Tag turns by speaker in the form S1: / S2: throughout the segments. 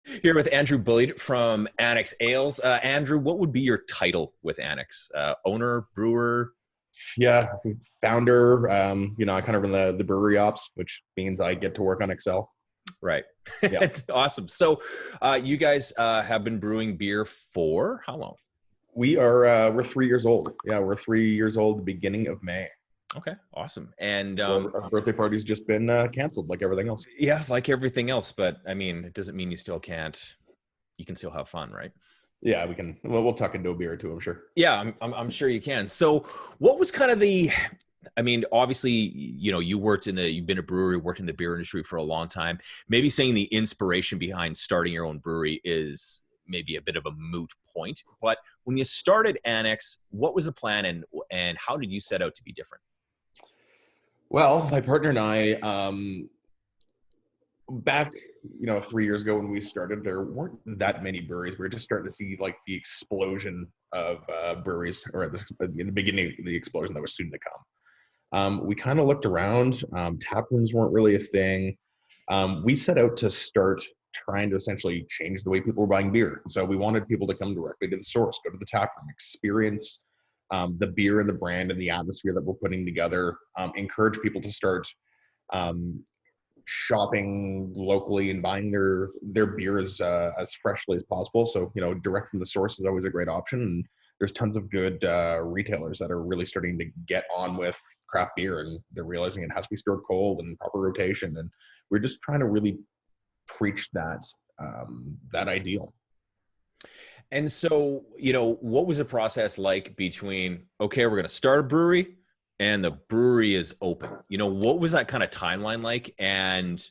S1: Here with Andrew Bullied from Annex Ales. Andrew, what would be your title with Annex? Owner, brewer?
S2: Yeah, founder. I kind of run the brewery ops, which means I get to work on Excel.
S1: Right.
S2: Yeah,
S1: Awesome. So you guys have been brewing beer for how long?
S2: we're 3 years old. Yeah, we're 3 years old. The beginning of May.
S1: Okay, awesome. And
S2: So our birthday party's just been canceled, like everything else.
S1: yeah, like everything else, but I mean, it doesn't mean you still can't, you can still have fun, right?
S2: Yeah, we can. Well, we'll tuck into a beer or two, I'm sure.
S1: Yeah, I'm sure you can. So what was kind of I mean, obviously, you've been a brewery, worked in the beer industry for a long time. Maybe saying the inspiration behind starting your own brewery is maybe a bit of a moot point. But when you started Annex, what was the plan and how did you set out to be different?
S2: Well, my partner and I, back 3 years ago when we started, there weren't that many breweries. We were just starting to see like the explosion of breweries, or in the beginning of the explosion that was soon to come. We kind of looked around. Tap rooms weren't really a thing. We set out to start trying to essentially change the way people were buying beer. So we wanted people to come directly to the source, go to the tap room, experience the beer and the brand and the atmosphere that we're putting together. Encourage people to start um, shopping locally and buying their beer as freshly as possible. So direct from the source is always a great option. And there's tons of good retailers that are really starting to get on with craft beer, and they're realizing it has to be stored cold and proper rotation. And we're just trying to really preach that ideal.
S1: And so, what was the process like between, okay, we're going to start a brewery and the brewery is open? What was that kind of timeline like? And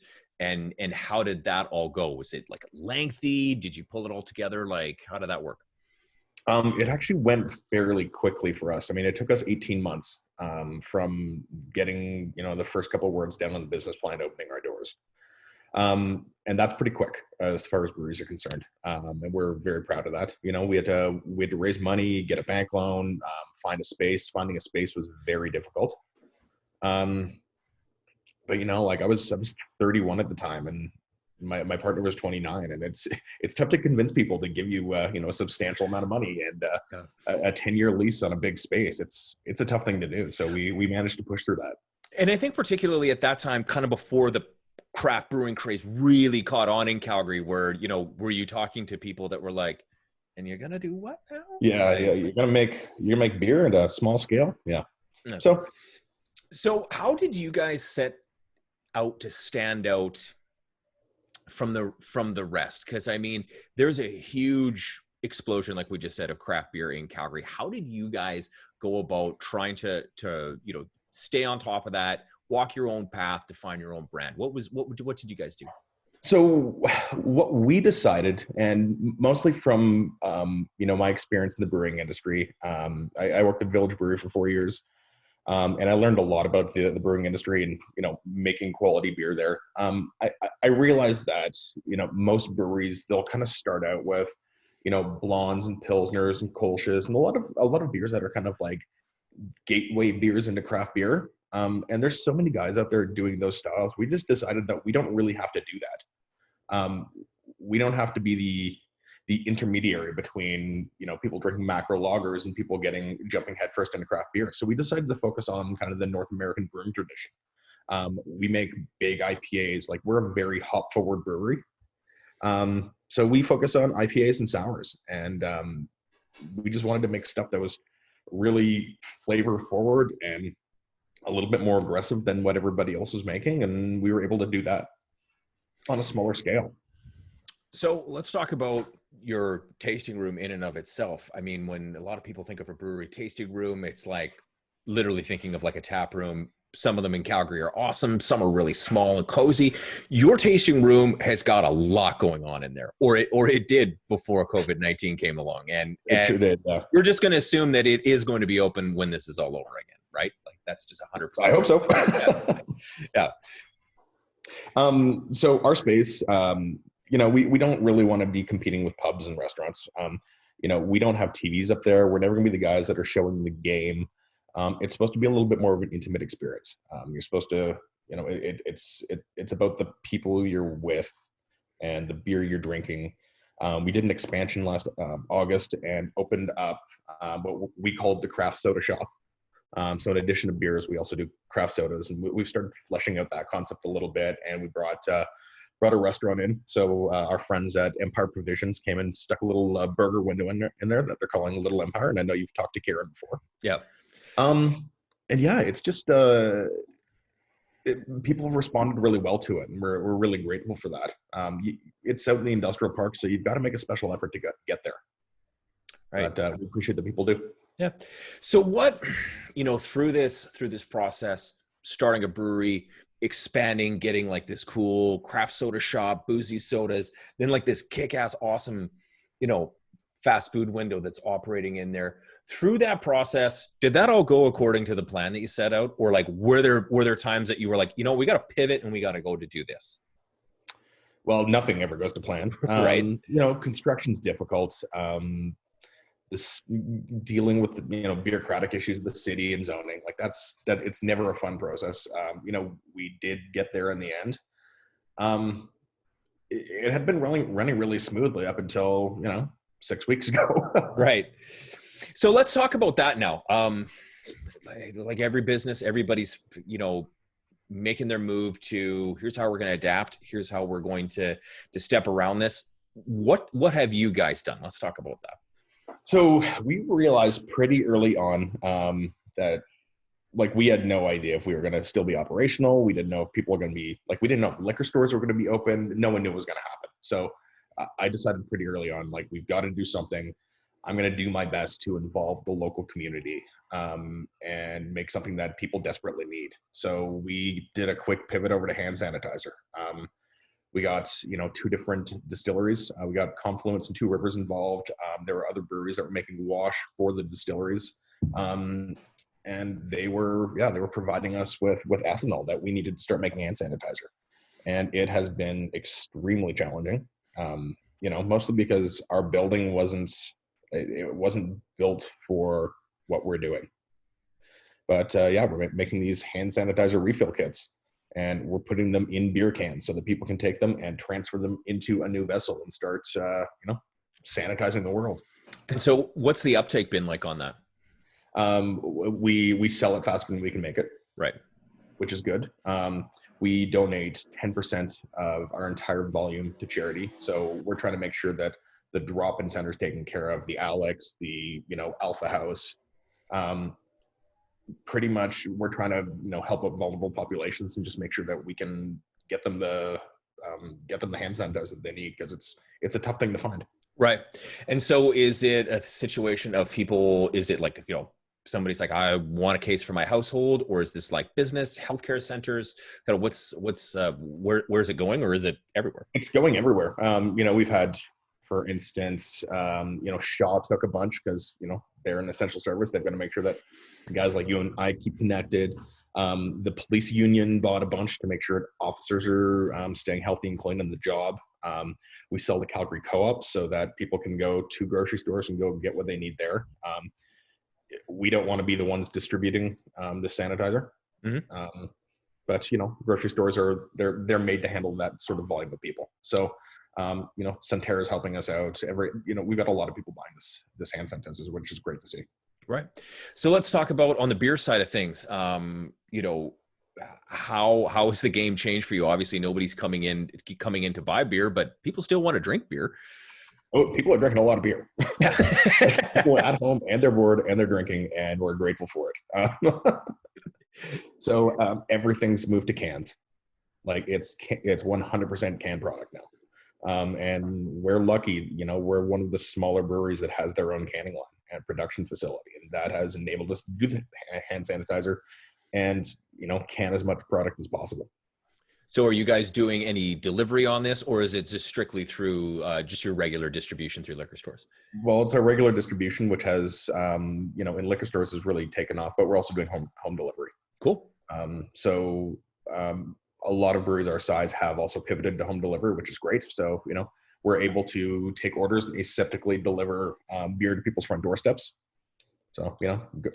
S1: how did that all go? Was it like lengthy? Did you pull it all together? Like, how did that work?
S2: It actually went fairly quickly for us. I mean, it took us 18 months from getting the first couple of words down on the business plan to opening our doors. And that's pretty quick as far as breweries are concerned. And we're very proud of that. We had to raise money, get a bank loan, find a space. Finding a space was very difficult. Um, but like I was 31 at the time, and my partner was 29, and it's tough to convince people to give you a substantial amount of money and
S1: Yeah.
S2: a 10-year lease on a big space. It's a tough thing to do. So we managed to push through that.
S1: And I think particularly at that time, kind of before the craft brewing craze really caught on in Calgary, where, were you talking to people that were like, and you're going to do what now?
S2: Yeah,
S1: Like,
S2: yeah. You're gonna make beer at a small scale. Yeah.
S1: yeah.
S2: So
S1: So how did you guys set out to stand out from the rest? Because I mean, there's a huge explosion, like we just said, of craft beer in Calgary. How did you guys go about trying to stay on top of that, walk your own path to find your own brand? What did you guys do?
S2: so what we decided, and mostly from my experience in the brewing industry, I worked at Village Brewery for 4 years. And I learned a lot about the brewing industry and making quality beer there. I realized that most breweries, they'll kind of start out with blondes and pilsners and kolsches and a lot of beers that are kind of like gateway beers into craft beer. And there's so many guys out there doing those styles. We just decided that we don't really have to do that. We don't have to be the intermediary between people drinking macro lagers and people jumping headfirst into craft beer. So we decided to focus on kind of the North American brewing tradition. We make big IPAs. Like, we're a very hop forward brewery. So we focus on IPAs and sours, and we just wanted to make stuff that was really flavor forward and a little bit more aggressive than what everybody else was making, and we were able to do that on a smaller scale.
S1: So let's talk about your tasting room in and of itself. I mean, when a lot of people think of a brewery tasting room, it's like literally thinking of like a tap room. Some of them in Calgary are awesome. Some are really small and cozy. Your tasting room has got a lot going on in there, or it did before COVID-19 came along. And
S2: It sure
S1: and
S2: did. Yeah.
S1: we're just going to assume that it is going to be open when this is all over again, right? Like, that's just
S2: I
S1: 100%.
S2: hope so.
S1: Yeah. Yeah.
S2: So our space, we don't really want to be competing with pubs and restaurants. We don't have TVs up there. We're never going to be the guys that are showing the game. It's supposed to be a little bit more of an intimate experience. You're supposed to, it's about the people you're with, and the beer you're drinking. We did an expansion last August and opened up what we called the craft soda shop. So in addition to beers, we also do craft sodas, and we've started fleshing out that concept a little bit. And we brought a restaurant in. So our friends at Empire Provisions came and stuck a little burger window in there that they're calling Little Empire. And I know you've talked to Karen before.
S1: Yeah.
S2: And yeah, it's just people have responded really well to it, and we're really grateful for that. It's out in the industrial park, so you've got to make a special effort to get there.
S1: Right.
S2: But we appreciate that people do.
S1: Yeah. So what, through this process, starting a brewery, expanding, getting like this cool craft soda shop, boozy sodas, then like this kick-ass awesome, fast food window that's operating in there. Through that process, did that all go according to the plan that you set out? Or like, were there times that you were like, we got to pivot and we got to go to do this?
S2: Well, nothing ever goes to plan.
S1: Right.
S2: Construction's difficult. This dealing with the bureaucratic issues of the city and zoning, like it's never a fun process. We did get there in the end. It had been running really smoothly up until 6 weeks ago.
S1: Right. So let's talk about that now. Like every business, everybody's making their move to, here's how we're going to adapt, here's how we're going to step around this. What have you guys done? Let's talk about that.
S2: So we realized pretty early on that we had no idea if we were going to still be operational. We didn't know if people were going to be we didn't know if liquor stores were going to be open. No one knew what was going to happen. So I decided pretty early on, we've got to do something. I'm going to do my best to involve the local community and make something that people desperately need. So we did a quick pivot over to hand sanitizer. We got, 2 different distilleries. We got Confluence and Two Rivers involved. There were other breweries that were making wash for the distilleries. And they were providing us with ethanol that we needed to start making hand sanitizer. And it has been extremely challenging, mostly because our building wasn't built for what we're doing. But we're making these hand sanitizer refill kits. And we're putting them in beer cans so that people can take them and transfer them into a new vessel and start, sanitizing the world.
S1: And so what's the uptake been like on that?
S2: We sell it faster than we can make it.
S1: Right.
S2: Which is good. We donate 10% of our entire volume to charity. So we're trying to make sure that the drop-in center is taken care of, the Alex, the, Alpha House. Pretty much we're trying to help out vulnerable populations and just make sure that we can get them the hand sanitizer that they need, because it's a tough thing to find.
S1: Right. And so is it a situation of people, is it somebody's like, I want a case for my household, or is this like business, healthcare centers? Kind of where's it going, or is it everywhere?
S2: It's going everywhere. We've had, for instance, Shaw took a bunch because, they're an essential service. They've got to make sure that guys like you and I keep connected. The police union bought a bunch to make sure officers are staying healthy and clean on the job. We sell to Calgary Co-op so that people can go to grocery stores and go get what they need there. We don't want to be the ones distributing the sanitizer. Mm-hmm. But grocery stores they're made to handle that sort of volume of people. So Centera is helping us out. We've got a lot of people buying this hand sanitizer, which is great to see.
S1: Right. So let's talk about on the beer side of things. How has the game changed for you? Obviously, nobody's coming in to buy beer, but people still want to drink beer.
S2: Oh, people are drinking a lot of beer. People at home, and they're bored, and they're drinking, and we're grateful for it. So everything's moved to cans. It's 100% canned product now. And we're lucky, we're one of the smaller breweries that has their own canning line and production facility, and that has enabled us to do the hand sanitizer and can as much product as possible.
S1: So are you guys doing any delivery on this, or is it just strictly through just your regular distribution through liquor stores?
S2: Well, it's our regular distribution, which has in liquor stores has really taken off, but we're also doing home delivery.
S1: Cool.
S2: A lot of breweries our size have also pivoted to home delivery, which is great. So, we're able to take orders and aseptically deliver beer to people's front doorsteps. So,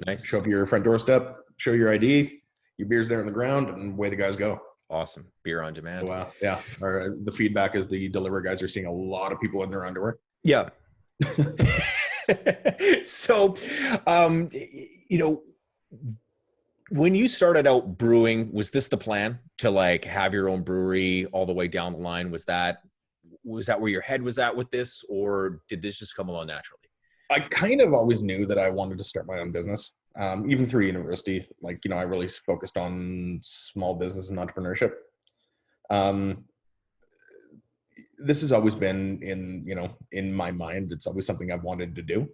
S1: nice.
S2: Show up your front doorstep, show your ID, your beer's there on the ground, and away the guys go.
S1: Awesome. Beer on demand.
S2: So, yeah, the feedback is the delivery guys are seeing a lot of people in their underwear.
S1: Yeah. So, um, you know, when you started out brewing, was this the plan to like have your own brewery all the way down the line? Was that where your head was at with this, or did this just come along naturally?
S2: I kind of always knew that I wanted to start my own business. Even through university, like, I really focused on small business and entrepreneurship. Um, this has always been in my mind. It's always something I've wanted to do.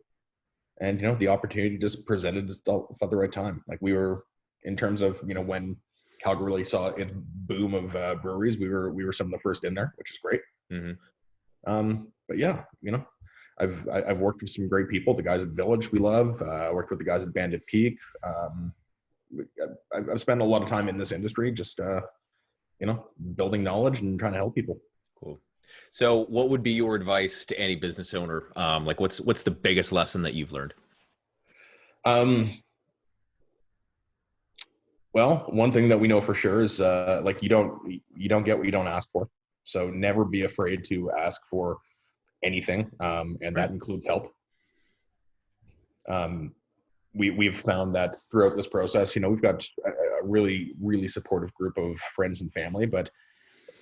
S2: And, the opportunity just presented itself at the right time. Like, we were, in terms of, when Calgary really saw its boom of breweries, we were some of the first in there, which is great.
S1: Mm-hmm.
S2: But yeah, I've worked with some great people. The guys at Village we love. I worked with the guys at Bandit Peak. I've spent a lot of time in this industry, just building knowledge and trying to help people.
S1: Cool. So, what would be your advice to any business owner? Like, what's the biggest lesson that you've learned?
S2: Well, one thing that we know for sure is like you don't get what you don't ask for. So never be afraid to ask for anything, and that includes help. We've found that throughout this process, we've got a really, really supportive group of friends and family, but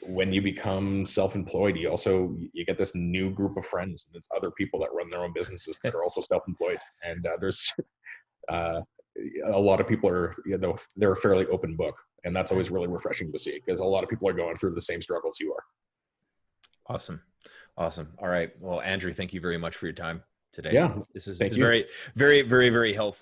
S2: when you become self-employed, you get this new group of friends, and it's other people that run their own businesses that are also self-employed. And there's a lot of people they're a fairly open book, and that's always really refreshing to see, because a lot of people are going through the same struggles you are.
S1: Awesome. All right. Well, Andrew, thank you very much for your time today.
S2: Yeah.
S1: This is
S2: Thank you.
S1: very, very, very, very helpful.